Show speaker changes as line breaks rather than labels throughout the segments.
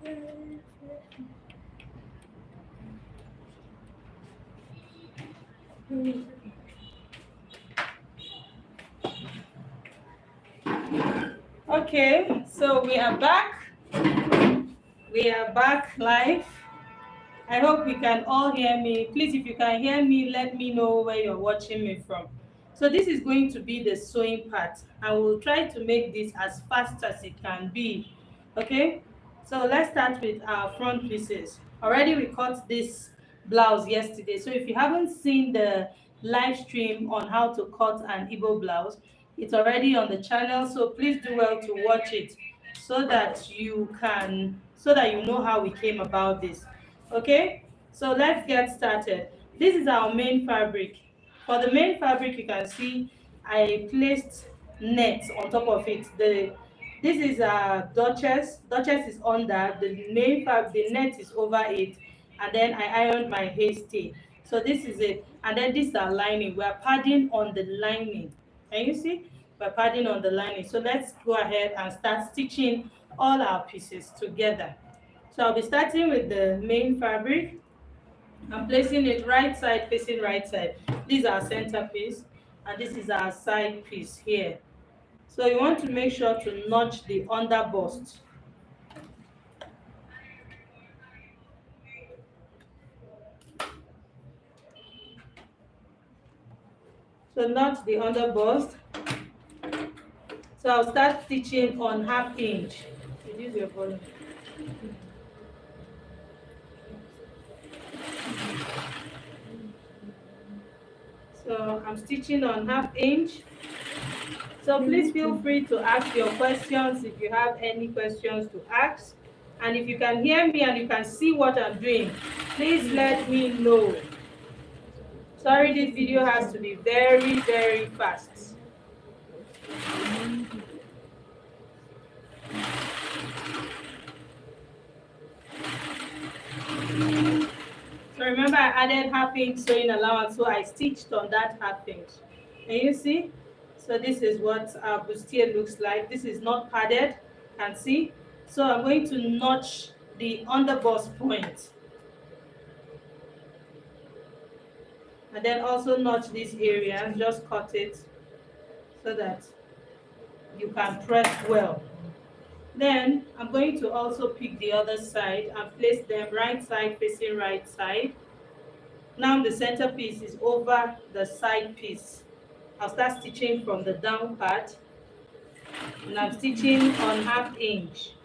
Okay, so we are back. We are back live. I hope we can all hear me. Please, if you can hear me, let me know where you're watching me from. So this is going to be the sewing part, and we'll try to make this as fast as it can be. Okay, so let's start with our front pieces. Already we cut this blouse yesterday, so if you haven't seen the live stream on how to cut an Igbo blouse, it's already on the channel, so please do well to watch it so that you know how we came about this. Okay, so let's get started. This is our main fabric. For the main fabric, you can see I placed net on top of it. This is a duchess is under the main fabric. The net is over it, and then I ironed my hasty. So this is it, and then this is our lining. We are padding on the lining. Can you see? We're padding on the lining. So let's go ahead and start stitching all our pieces together. So I'll be starting with the main fabric. I'm placing it right side facing right side. This is our center piece, and this is our side piece here. So you want to make sure to notch the under bust. So notch the under bust. So I'll start stitching on 1/2 inch. Reduce your volume. So I'm stitching on 1/2 inch. So please feel free to ask your questions if you have any questions to ask. And if you can hear me and you can see what I'm doing, please let me know. Sorry, this video has to be very, very fast. So remember, I added 1/2 inch sewing allowance, so I stitched on that 1/2 inch. Can you see? So this is what our bustier looks like. This is not padded, can see. So I'm going to notch the underbust point. And then also notch this area, just cut it so that you can press well. Then I'm going to also pick the other side and place them right side facing right side. Now the center piece is over the side piece. I'll start stitching from the down part, and I'm stitching on 1/2 inch.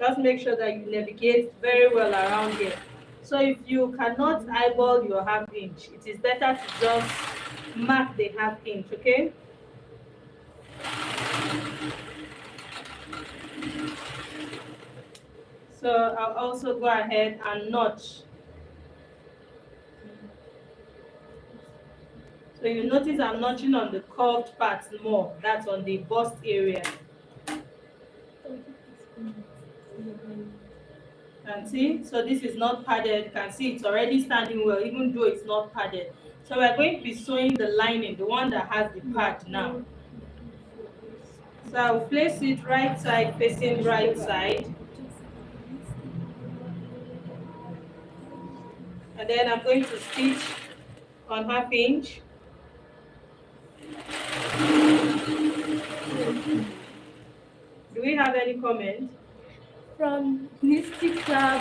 Just make sure that you navigate very well around here. So if you cannot eyeball your 1/2 inch, it is better to just mark the 1/2 inch, okay? So I'll also go ahead and notch. So you notice I'm notching on the curved part more. That's on the bust area. Can see? So this is not padded. You can see it's already standing well, even though it's not padded. So we're going to be sewing the lining, the one that has the pad now. So I'll place it right side facing right side. And then I'm going to stitch on 1/2 inch. Do we have any comment?
From Mystic Club,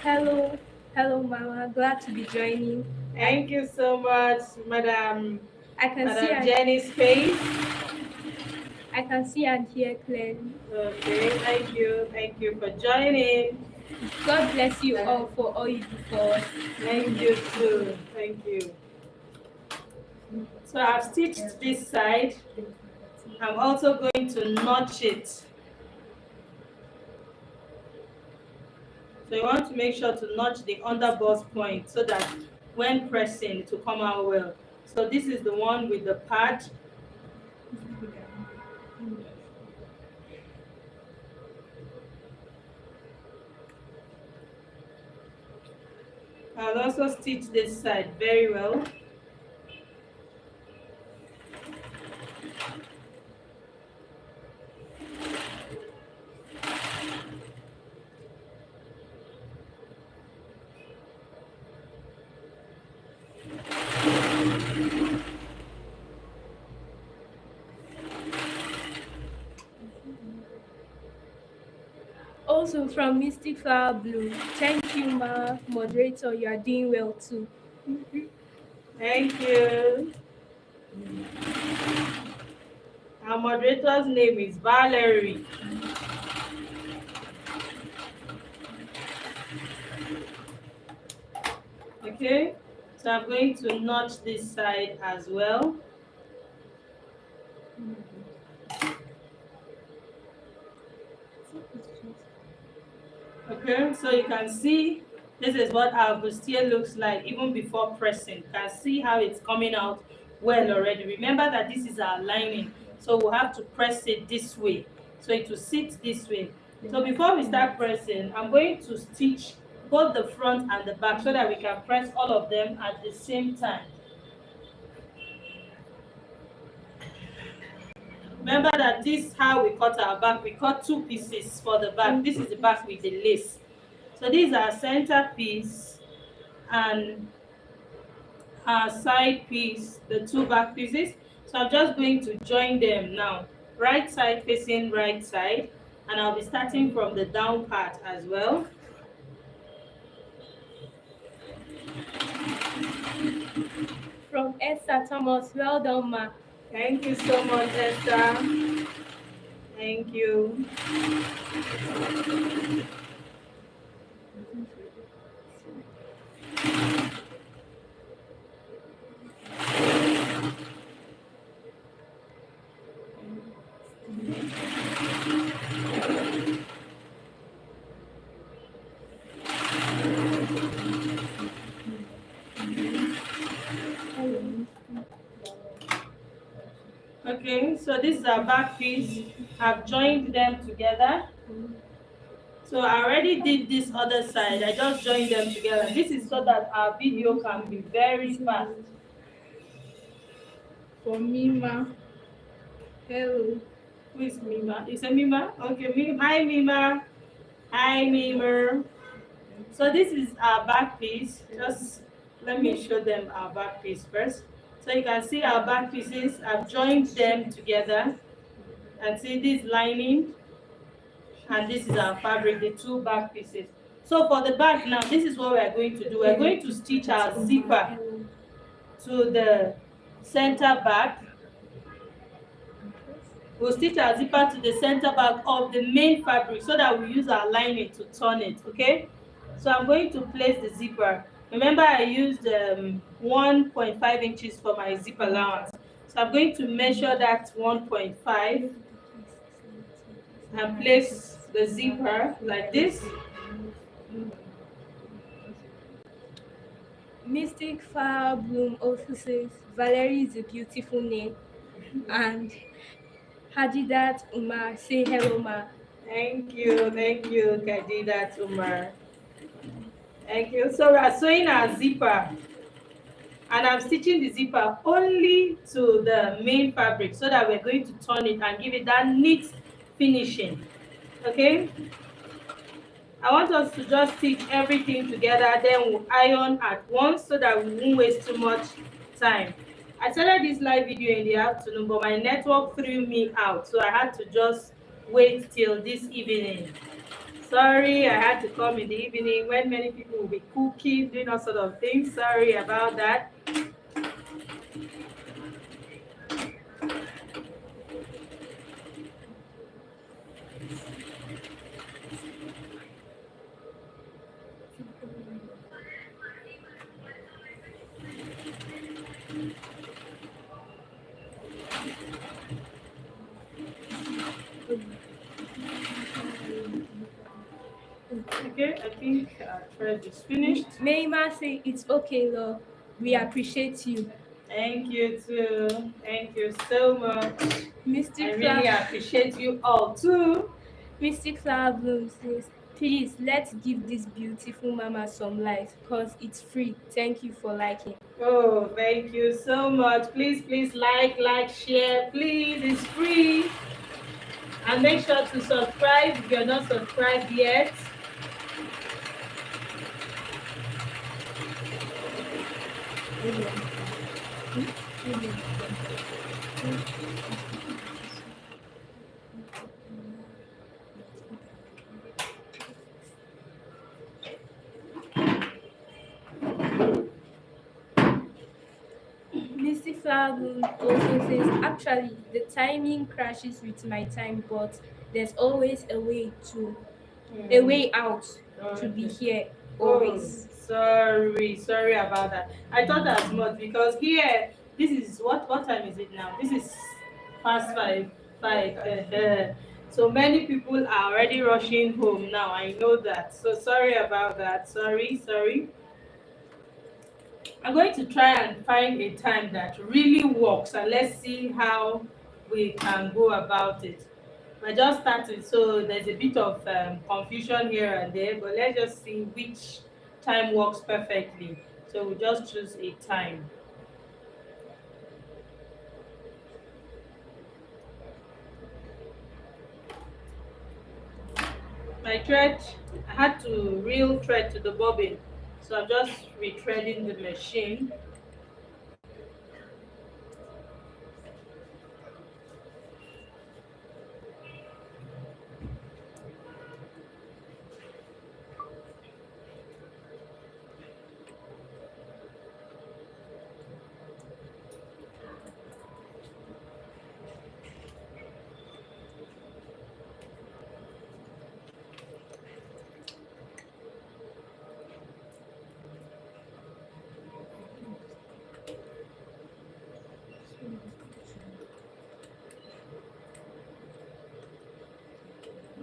hello, Mama, glad to be joining.
Thank you so much, Madam.
I can see
Jenny's face.
I can see and hear clearly.
Okay, thank you for joining.
God bless you all for all you do for us.
Thank you too. Thank you. So I've stitched this side. I'm also going to notch it. So you want to make sure to notch the underbust point so that when pressing it will come out well. So this is the one with the pad. I'll also stitch this side very well.
Also from Mystic Flower Bloom. Thank you, ma. Moderator, you are doing well too.
Thank you. Our moderator's name is Valerie. Okay, so I'm going to notch this side as well. Okay, so you can see this is what our bustier looks like even before pressing. You can see how it's coming out well already. Remember that this is our lining, so we'll have to press it this way so it will sit this way. So before we start pressing, I'm going to stitch both the front and the back so that we can press all of them at the same time. Remember that this is how we cut our back. We cut 2 pieces for the back. This is the back with the lace. So this is our center piece and our side piece, the 2 back pieces. So I'm just going to join them now. Right side facing right side, and I'll be starting from the down part as well.
From Esther Thomas, well done, ma.
Thank you so much, Esther. Thank you. Okay, so this is our back piece. I've joined them together. So I already did this other side. I just joined them together. This is so that our video can be very fast.
For Mima. Hello.
Who is Mima? Is it Mima? Okay, hi Mima. Hi Mima. So this is our back piece. Just let me show them our back piece first. So you can see our back pieces. I've joined them together. And see this lining. And this is our fabric, the 2 back pieces. So for the back now, this is what we are going to do. We're going to stitch our zipper to the center back. We'll stitch our zipper to the center back of the main fabric so that we use our lining to turn it, okay? So I'm going to place the zipper. Remember I used 1.5 inches for my zip allowance. So I'm going to measure that 1.5 and place the zipper like this.
Mystic Flower Bloom also says Valerie is a beautiful name. And Hadidat Umar, say hello, ma.
Thank you, Kadidat Umar. Thank you. So we are sewing our zipper, and I'm stitching the zipper only to the main fabric so that we're going to turn it and give it that neat finishing. Okay? I want us to just stitch everything together, then we'll iron at once so that we won't waste too much time. I started this live video in the afternoon, but my network threw me out, so I had to just wait till this evening. Sorry, I had to come in the evening when many people will be cooking, doing all sort of things. Sorry about that. Okay, I think our thread is finished.
Mayma say it's okay, love. We appreciate you.
Thank you too. Thank you so much.
Mystic
I really appreciate you all too.
Mystic Flower Bloom says, please let's give this beautiful mama some life because it's free. Thank you for liking.
Oh, thank you so much. Please like, share. Please, it's free. And make sure to subscribe if you're not subscribed yet.
Flower Bloom also says, actually, the timing crashes with my time, but there's always a
Hmm.
way out to be
Okay.
here
Oh,
always.
sorry about that. I thought as much because here, this is what time is it now? This is past five. So many people are already rushing home now. I know that. So sorry about that. Sorry. I'm going to try and find a time that really works, and let's see how we can go about it. We're just starting, so there's a bit of confusion here and there, but let's just see which time works perfectly. So we'll just choose a time. My thread, I had to reel thread to the bobbin, so I'm just retreading the machine.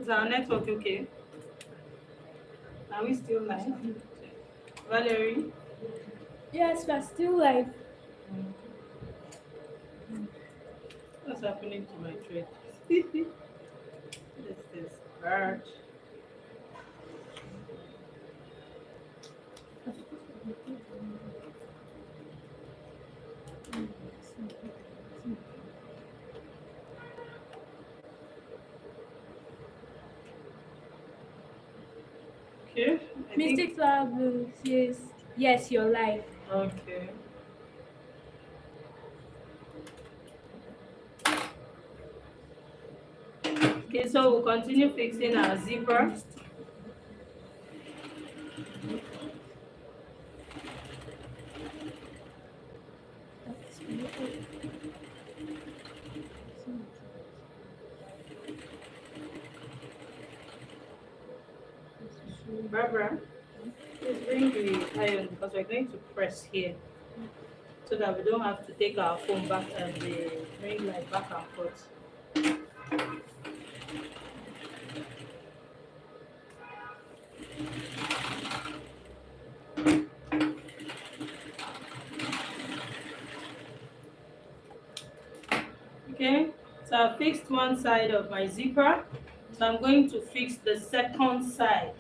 Is our network okay? Are we still live? Valerie?
Yes, we're still live.
What's happening to my thread? This is hard. Okay, I think.
Mystic Flower Bloom says, yes, you're live.
Okay. Okay, so we'll continue fixing our zipper. Barbara, please bring the iron because we're going to press here so that we don't have to take our phone back and the ring light back and forth. Okay, so I fixed one side of my zipper. So I'm going to fix the second side.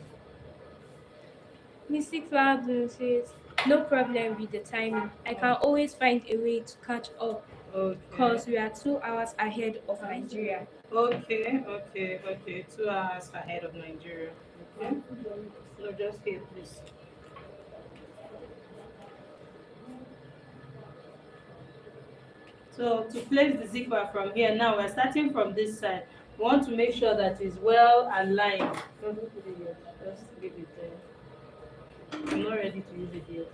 Mystic Flower Bloom says, no problem with the timing. I can always find a way to catch up
Okay.
because we are 2 hours ahead of Nigeria.
Okay. 2 hours ahead of Nigeria. Okay. No, just here, please. So to place the zipper from here, now we're starting from this side. We want to make sure that it's well aligned. Don't put it yet. Just leave it there. I'm not ready to use it yet.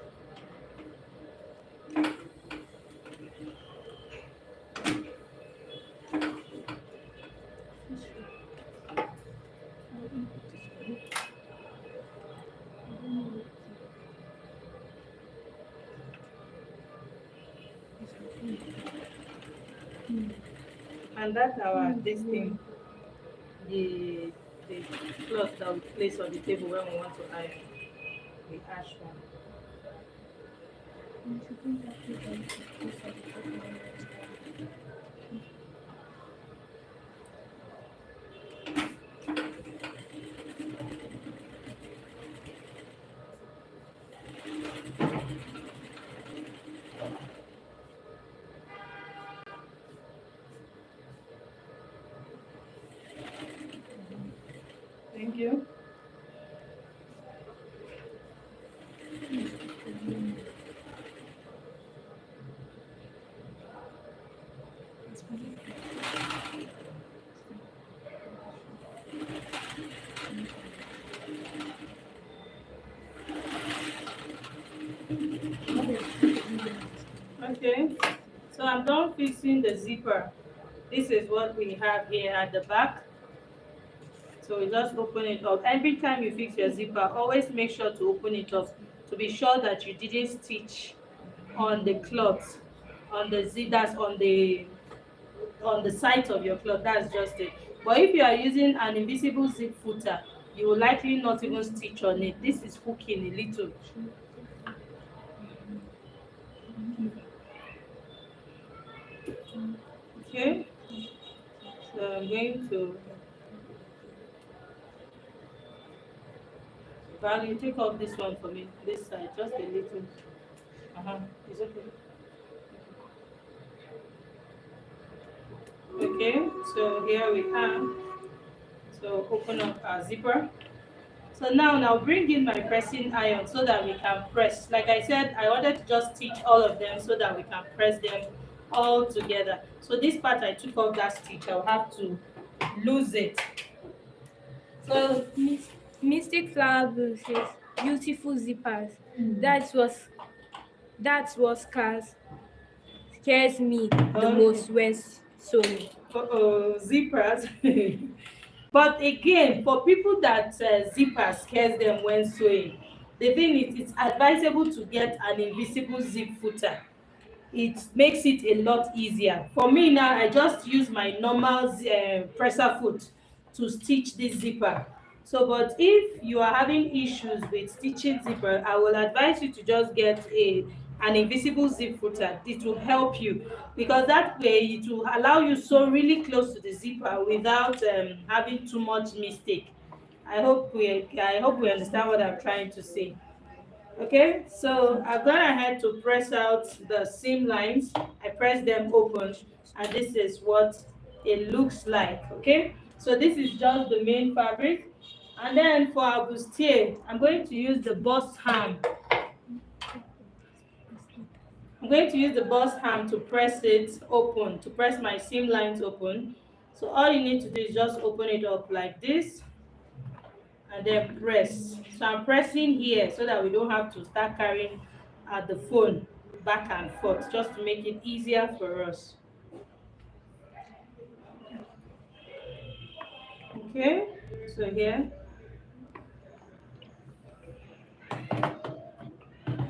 And that's our this thing, the the cloth that we place on the table when we want to iron the ash one. Thank you. Okay. So I'm done fixing the zipper. This is what we have here at the back. So you just open it up. Every time you fix your zipper, always make sure to open it up to be sure that you didn't stitch on the cloth, on the zip, that's on the side of your cloth. That's just it. But if you are using an invisible zip footer, you will likely not even stitch on it. This is hooking a little. Okay, so I'm going to value take off this one for me, this side, just a little. It's okay. Okay, so here we are. So open up our zipper. So now bring in my pressing iron so that we can press. Like I said, I wanted to just stitch all of them so that we can press them all together. So this part I took off that stitch, I'll have to lose it. So
Mystic Flower Bloom says, beautiful zippers. That's what scares me the
okay.
most when sewing.
Zippers. But again, for people that zipper scares them when sewing, the thing is, it's advisable to get an invisible zip footer. It makes it a lot easier. For me now, I just use my normal presser foot to stitch this zipper. So but if you are having issues with stitching zipper, I will advise you to just get an invisible zip footer. It will help you because that way it will allow you sew really close to the zipper without having too much mistake. I hope we understand what I'm trying to say. Okay, so I've gone ahead to press out the seam lines. I press them open, and this is what it looks like. Okay, so this is just the main fabric, and then for our bustier, I'm going to use the bust ham. I'm going to use the bust ham to press it open, to press my seam lines open. So all you need to do is just open it up like this and then press. So I'm pressing here so that we don't have to start carrying the phone back and forth, just to make it easier for us. Okay, so here,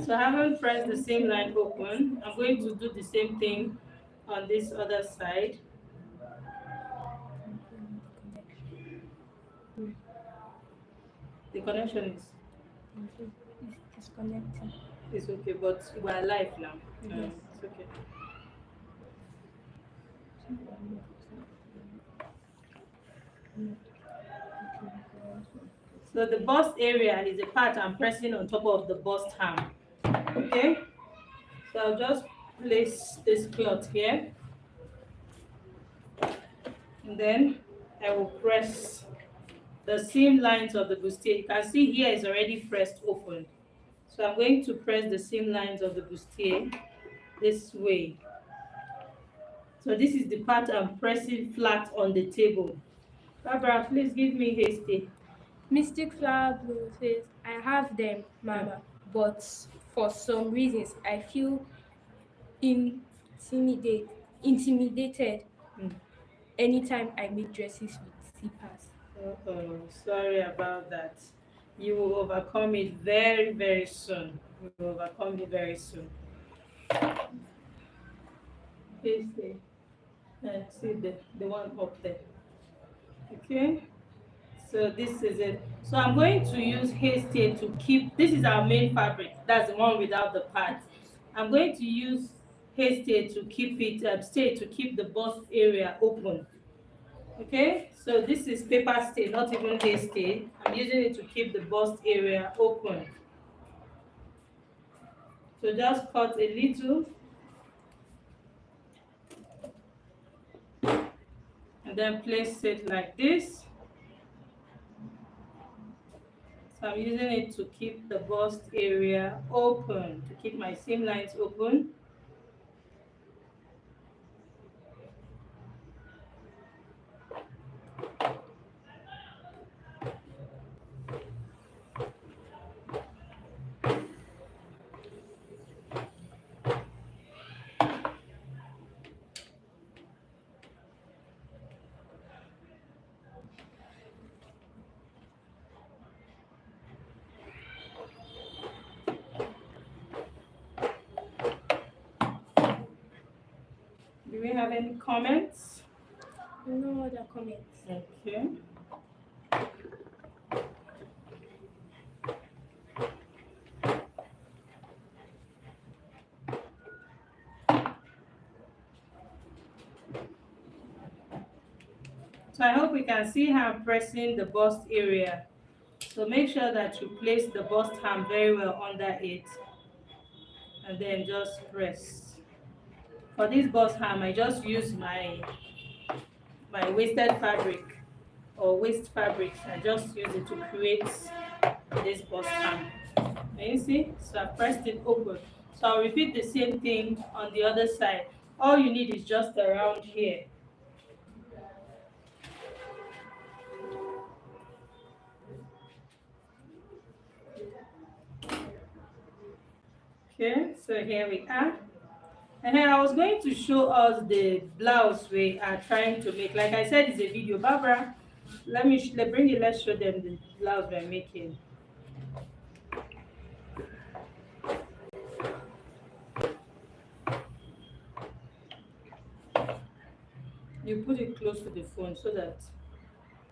so I haven't pressed the same line open. I'm going to do the same thing on this other side. The connection
It's disconnecting.
is okay, but we're live now. It's okay. So the bust area is the part I'm pressing on top of the bust ham. Okay, so I'll just place this cloth here, and then I will press the seam lines of the bustier. You can see here is already pressed open. So I'm going to press the seam lines of the bustier this way. So this is the part I'm pressing flat on the table. Barbara, please give me hasty.
Mystic Flower Bloom says, I have them, Mama, but for some reasons I feel intimidated
Mm.
anytime I make dresses with zippers.
Oh, sorry about that. You will overcome it very, very soon. You will overcome it very soon. Hasty. See the one up there. Okay. So this is it. So I'm going to use hasty to keep, this is our main fabric, that's the one without the pads. I'm going to use hasty to keep it stay to keep the bust area open. Okay, so this is paper stay, not even hasty. I'm using it to keep the bust area open. So just cut a little and then place it like this. So I'm using it to keep the bust area open, to keep my seam lines open. have any comments?
No other comments.
Okay. So I hope we can see her pressing the bust area. So make sure that you place the bust hand very well under it and then just press. For this bust ham, I just use my wasted fabric or waste fabrics. I just use it to create this bust ham. Can you see? So I pressed it open. So I'll repeat the same thing on the other side. All you need is just around here. Okay, so here we are. And then I was going to show us the blouse we are trying to make. Like I said, it's a video. Barbara, let bring it. Let's show them the blouse we're making. You put it close to the phone so that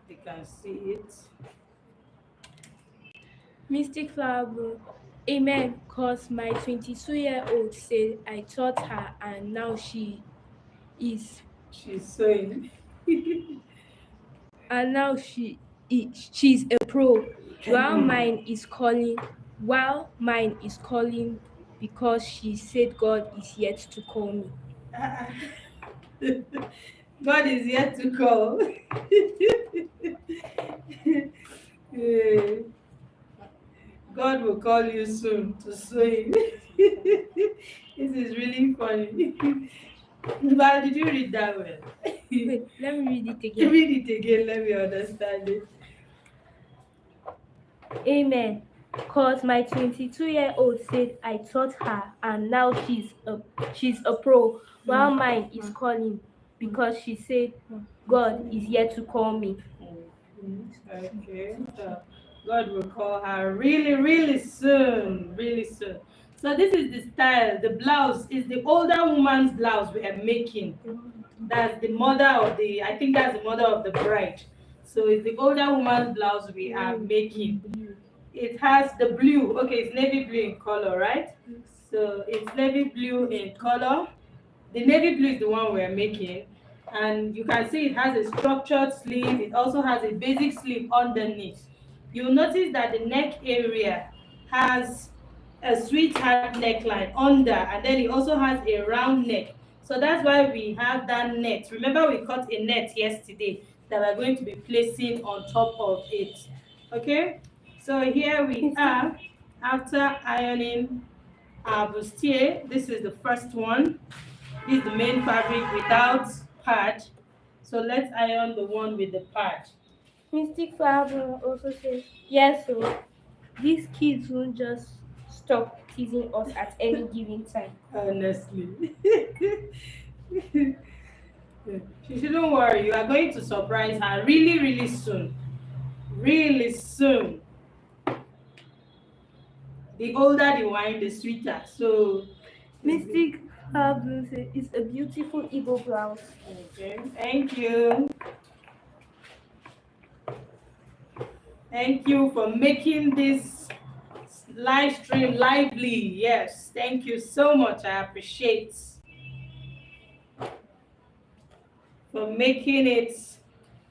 they can see it.
Mystic Flower Bloom. Amen. Cause my 22-year-old said I taught her and now is
She's sewing.
and now she's a pro. While mine is calling because she said God is yet to call me.
God is yet to call. God will call you soon to swim. This is really funny. But did you read that well?
Wait, let me read it again.
Read it again, let me understand it.
Amen. Cause my 22-year-old said I taught her and now she's a pro while mine is calling because she said God is yet to call me.
Okay, so God will call her really, really soon, really soon. So this is the style. The blouse is the older woman's blouse we are making. That's the mother of the, I think that's the mother of the bride. So it's the older woman's blouse we are making. It has the blue. Okay, it's navy blue in color, right? So it's navy blue in color. The navy blue is the one we're making, and you can see it has a structured sleeve. It also has a basic sleeve underneath. You'll notice that the neck area has a sweetheart neckline under, and then it also has a round neck. So that's why we have that net. Remember, we cut a net yesterday that we're going to be placing on top of it. Okay, so here we are after ironing our bustier. This is the first one. This is the main fabric without pad. So let's iron the one with the pad.
Mystic Flower Bloom also says, yes, so these kids won't just stop teasing us at any given time.
Honestly. She shouldn't worry. You are going to surprise her really, really soon. Really soon. The older the wine, the sweeter. So
Mystic Flower Bloom says, it's a beautiful Igbo blouse.
okay, thank you. Thank you for making this live stream lively. Yes, thank you so much. I appreciate for making it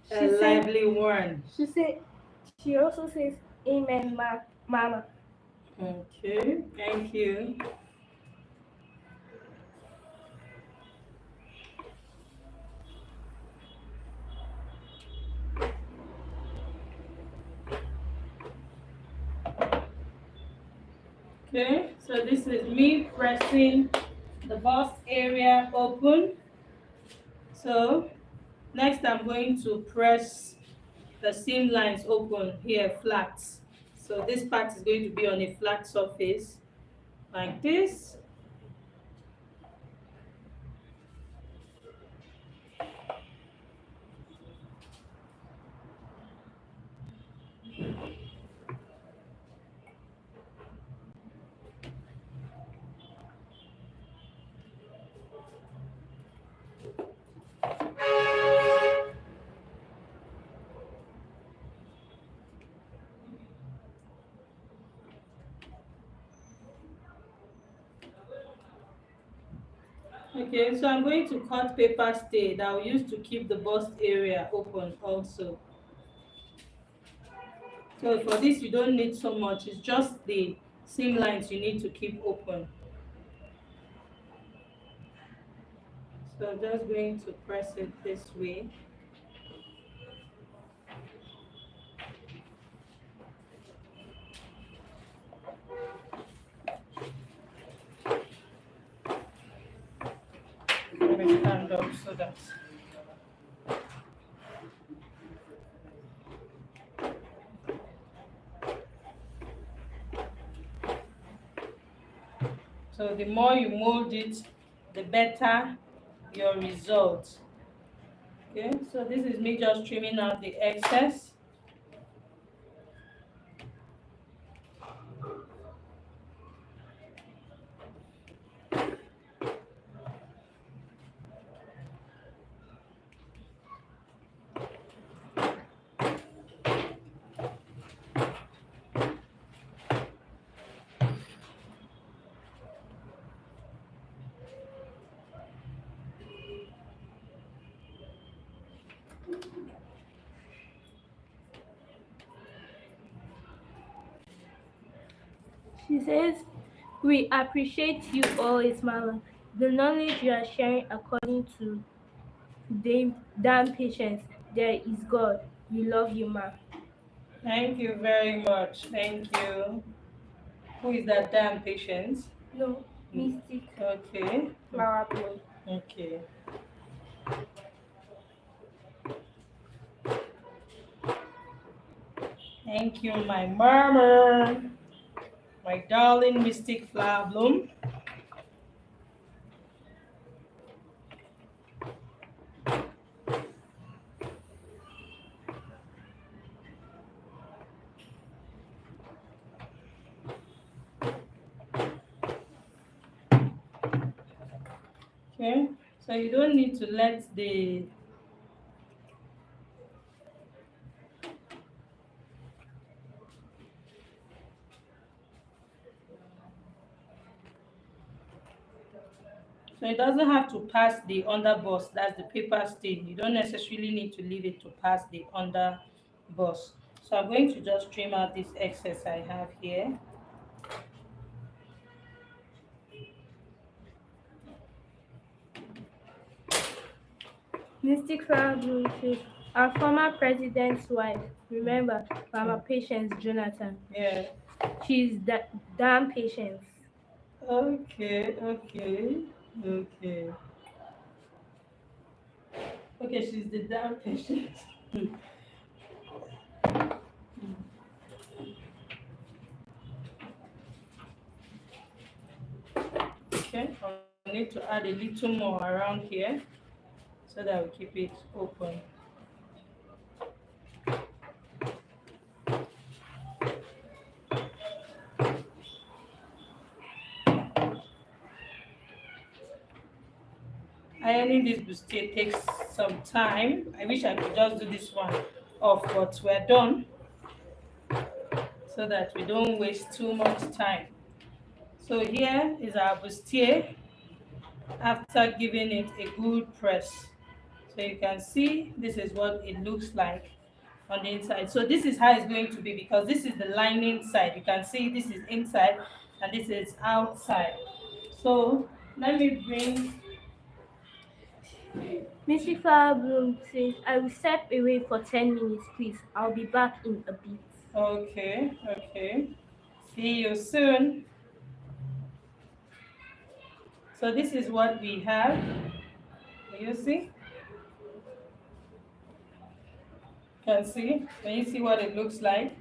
a lively one.
She also says, amen, mama.
Okay, thank you. Okay, so this is me pressing the bust area open. So next I'm going to press the seam lines open here flat. So this part is going to be on a flat surface like this. Okay, so I'm going to cut paper stay that I'll use to keep the bust area open also. So for this you don't need so much, it's just the seam lines you need to keep open. So I'm just going to press it this way. Let me stand up so that. So the more you mold it, the better your result. Okay, so this is me just trimming out the excess.
She says, "We appreciate you always, Mama. The knowledge you are sharing according to damn patience. There is God. We love you, Ma."
Thank you very much. Thank you. Who is that damn patient?
No, Mystic
Okay.
Flower Bloom.
Okay. Thank you, my murmur, my darling mystic flower bloom. Okay, so you don't need to let the so it doesn't have to pass the underbust. That's the paper stain. You don't necessarily need to leave it to pass the underbust. So I'm going to just trim out this excess I have here.
Mystic Flower Bloom says, "Our former president's wife, remember, Mama Patience Jonathan.
Yeah.
She's damn Patience."
Okay, okay, okay. Okay, she's the damn patient. Okay, I need to add a little more around here so that we keep it open. Ironing this bustier takes some time. I wish I could just do this one off, but we're done so that we don't waste too much time. So here is our bustier after giving it a good press. So you can see this is what it looks like on the inside. So this is how it's going to be because this is the lining side. You can see this is inside and this is outside. So let me bring.
Mystic Flower Bloom says, "I will step away for 10 minutes, please. I'll be back in a bit."
Okay, okay. See you soon. So this is what we have. You see? Can see? Can you see what it looks like?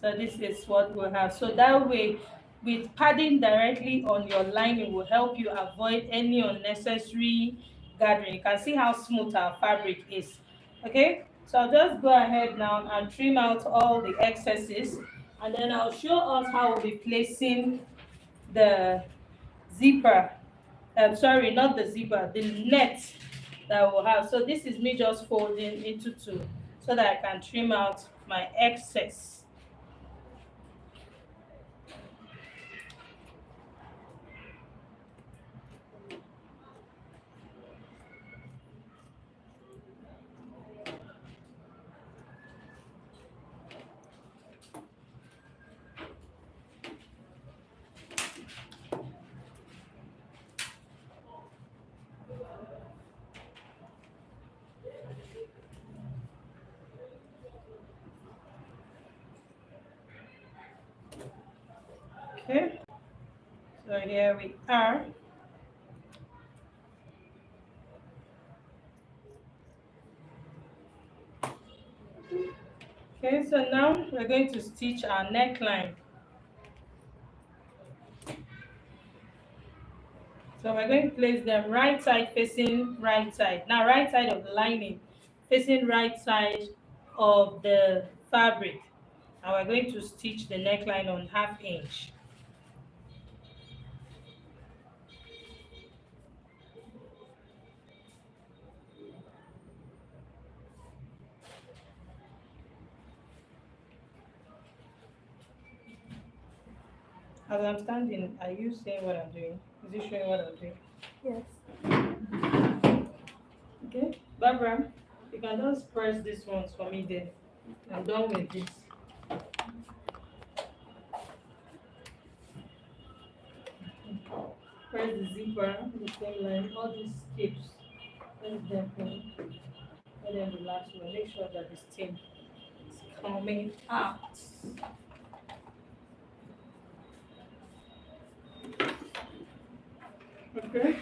So this is what we'll have. So that way, with padding directly on your lining will help you avoid any unnecessary gathering. You can see how smooth our fabric is. Okay, so I'll just go ahead now and trim out all the excesses, and then I'll show us how we'll be placing the zipper. Sorry, not the zipper, the net that we'll have. So this is me just folding into two so that I can trim out my excess. Okay, so here we are. Okay, so now we're going to stitch our neckline. So we're going to place them right side facing right side. Now right side of the lining facing right side of the fabric. And we're going to stitch the neckline on 1/2 inch. As I'm standing, are you seeing what I'm doing? Is it showing what I'm doing?
Yes.
Okay, Barbara, you can just press these ones for me then. I'm done with this. Press the zipper, the same line, all these tips. Press them in. And then the last one, make sure that the steam is coming out. Okay,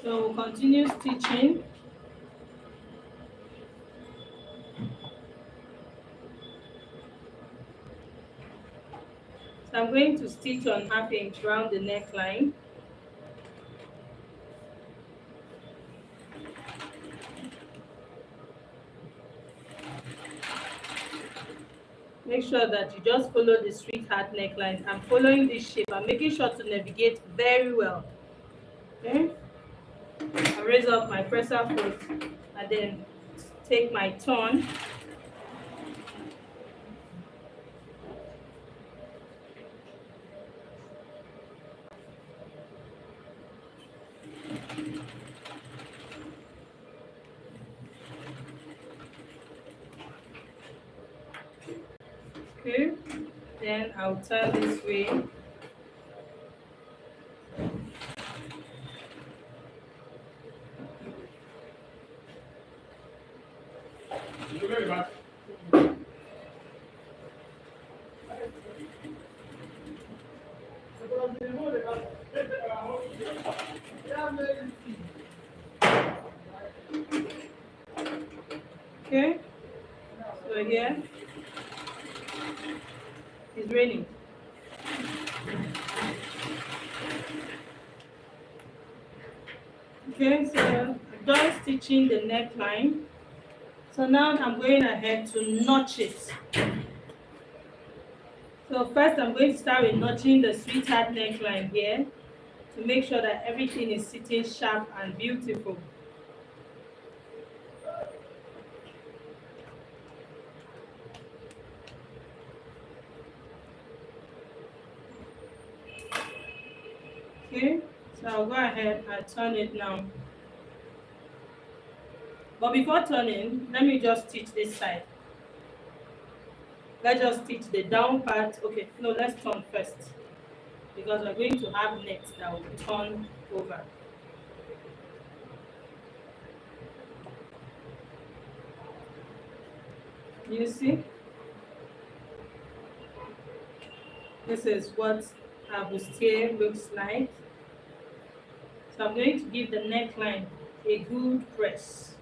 so we'll continue stitching. So I'm going to stitch on 1/2 inch round the neckline. Make sure that you just follow the sweetheart neckline. I'm following this shape. I'm making sure to navigate very well. Okay, I raise up my presser foot and then take my turn. Okay, then I'll turn this way. Okay, so here it's raining. Okay, so I'm done stitching the neckline. So now I'm going ahead to notch it. So first I'm going to start with notching the sweetheart neckline here to make sure that everything is sitting sharp and beautiful. Okay, so I'll go ahead and turn it now. But before turning, let me just stitch this side. Let's just stitch the down part. Okay, no, let's turn first because we're going to have nets that will turn over. You see? This is what our bustier looks like. So I'm going to give the neckline a good press.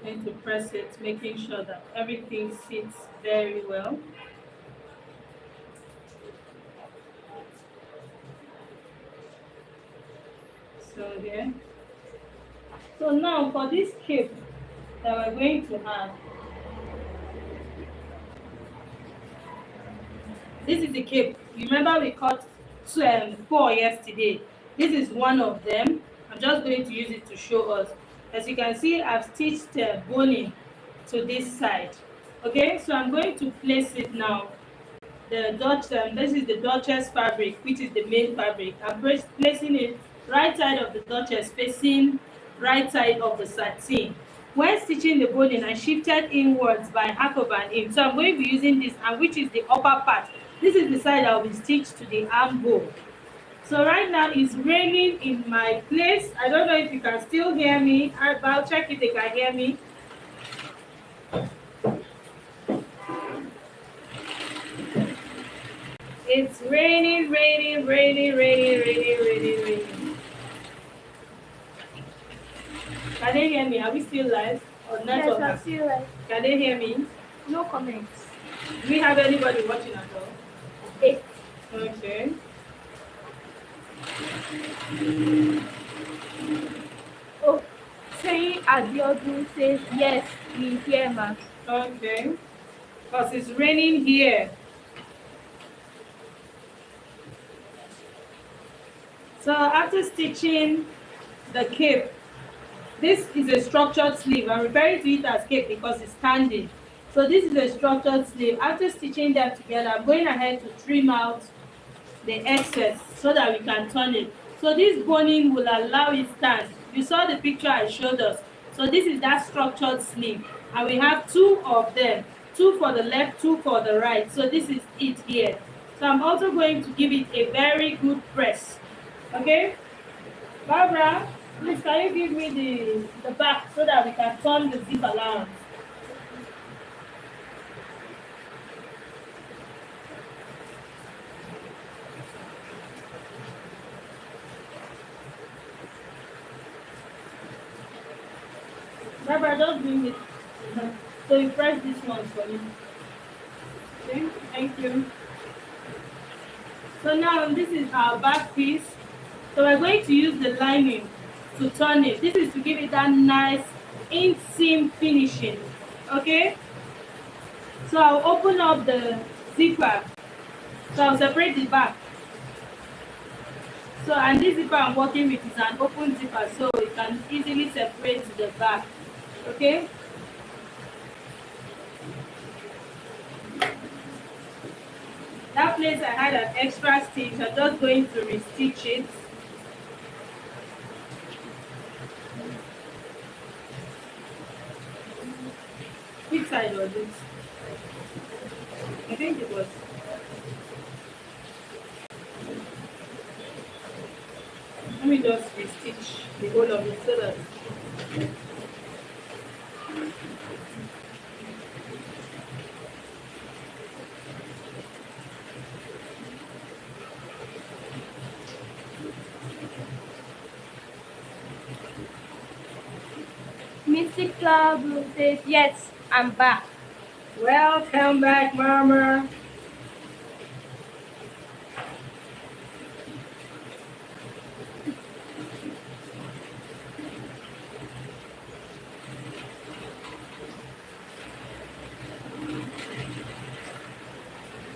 Going to press it, making sure that everything sits very well. So here. So now for this cape that we're going to have, this is the cape. Remember we cut 4 yesterday. This is one of them. I'm just going to use it to show us. As you can see, I've stitched boning to this side. Okay, so I'm going to place it now. This is the Duchess fabric, which is the main fabric. I'm placing it right side of the Duchess, facing right side of the sateen. When stitching the boning, I shifted inwards by 1/2 inch. So I'm going to be using this, and which is the upper part. This is the side that will be stitched to the armhole. So right now it's raining in my place. I don't know if you can still hear me. I'll check if they can hear me. It's raining, raining, raining, raining, raining, raining, raining. Can they hear me? Are we still live? Or
Yes,
network?
I'm still like
Can they hear me?
no comments.
Do we have anybody watching at all?
8.
Okay.
Oh, saying Abiodun says yes, we hear ma.
Okay. Because it's raining here. So after stitching the cape, this is a structured sleeve. I'm referring to it as cape because it's standing. So this is a structured sleeve. After stitching them together, I'm going ahead to trim out the excess so that we can turn it. So this boning will allow it stand. You saw the picture I showed us. So this is that structured sleeve. And we have 2 of them. 2 for the left, 2 for the right. So this is it here. So I'm also going to give it a very good press. Okay? Barbara, please can you give me the back so that we can turn the zip allowance? Barbara, just bring it. So you press this one for me. Okay, thank you. So now this is our back piece. So we're going to use the lining to turn it. This is to give it that nice inseam finishing. Okay? So I'll open up the zipper. So I'll separate the back. So and this zipper I'm working with is an open zipper, so it can easily separate the back. Okay? That place I had an extra stitch. I'm just going to restitch it. Which side was it? I think it was. Let me just restitch the whole of it so that.
Mystic Club says yes, I'm back.
Welcome back, Mama.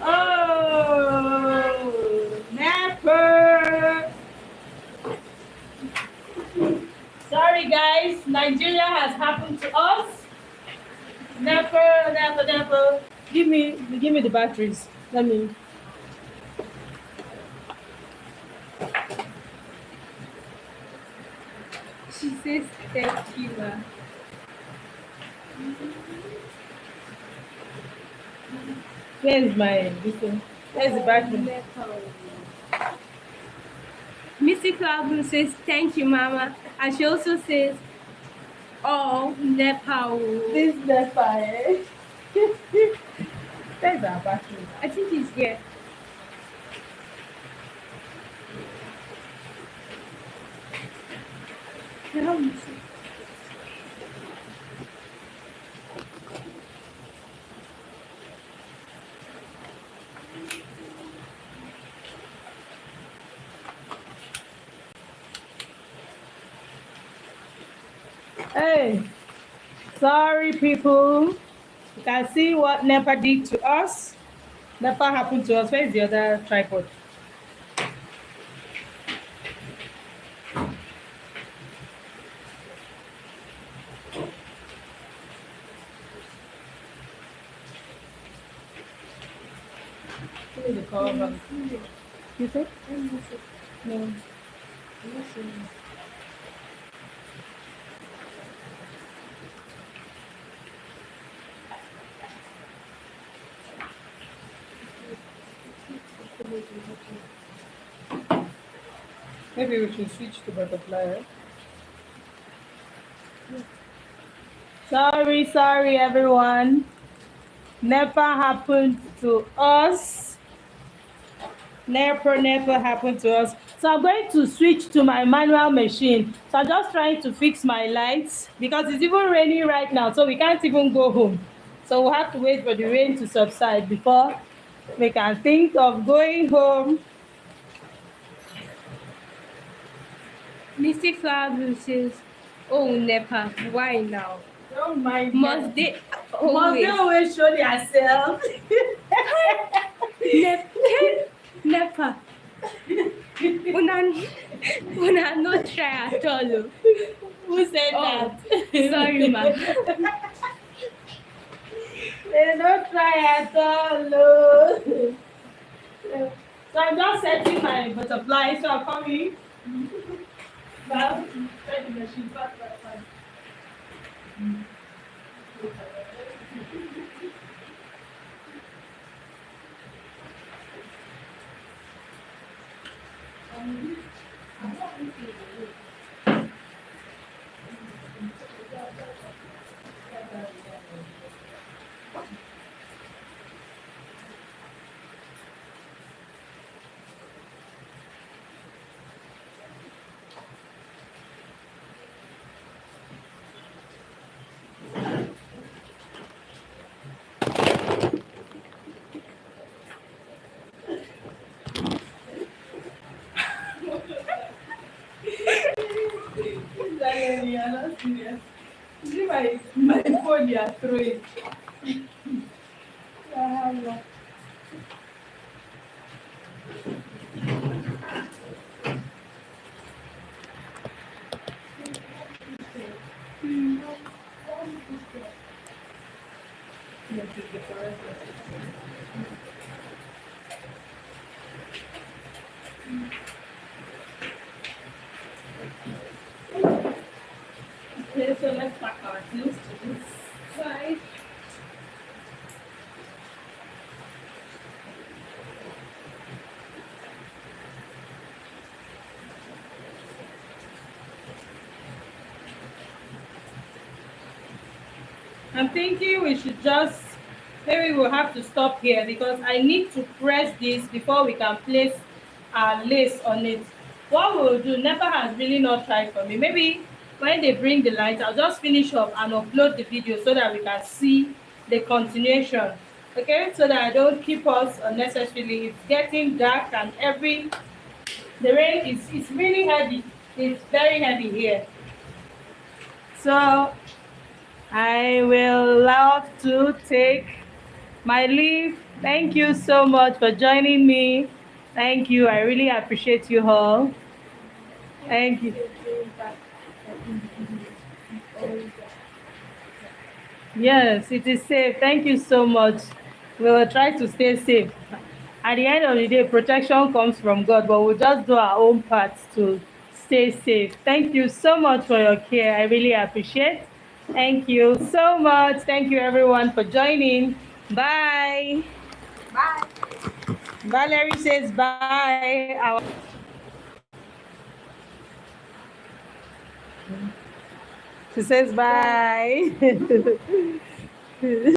Oh, Napper. Sorry, guys. Nigeria has happened to us. Napper. Give me the batteries. Let me.
She says thank you, ma.
Where's my this one? Where's the battery?
Mystic Club says thank you, mama. And she also says, oh, Nepal.
This Napper, eh? Where's our battery?
I think it's here. Let me see.
Hey, sorry, people. You can see what Nepal did to us. Nepal happened to us. Where's the other tripod? Give me the cover back. You think? No. Maybe we should switch to butterfly. Sorry, everyone. Never happened to us. Never happened to us. So I'm going to switch to my manual machine. So I'm just trying to fix my lights because it's even raining right now, so we can't even go home. So we'll have to wait for the rain to subside before we can think of going home.
Misty Flower says, "Oh Nepa, why now?
Don't mind.
Must they
Must they
always
always show themselves?
Nepa? Una no try at all. Oh.
Who said
Oh,
that?
sorry, ma.
They don't try at all. No. So I'm just setting my butterfly. So I'm coming. Well, try the machine fast. You are not serious. See my phone you are throwing. Okay, so let's pack our things to this side. I'm thinking we should just, maybe we'll have to stop here because I need to press this before we can place our lace on it. What we'll do, Nepa has really not tried for me. Maybe when they bring the lights, I'll just finish up and upload the video so that we can see the continuation. Okay, so that I don't keep us unnecessarily. It's getting dark and the rain is really heavy. It's very heavy here. So I will love to take my leave. Thank you so much for joining me. Thank you. I really appreciate you all. Thank you. Yes, it is safe. Thank you so much. We will try to stay safe. At the end of the day, protection comes from God, but we'll just do our own parts to stay safe. Thank you so much for your care. I really appreciate. Thank you so much. Thank you everyone for joining. Bye.
Bye.
Valerie says bye. She says bye.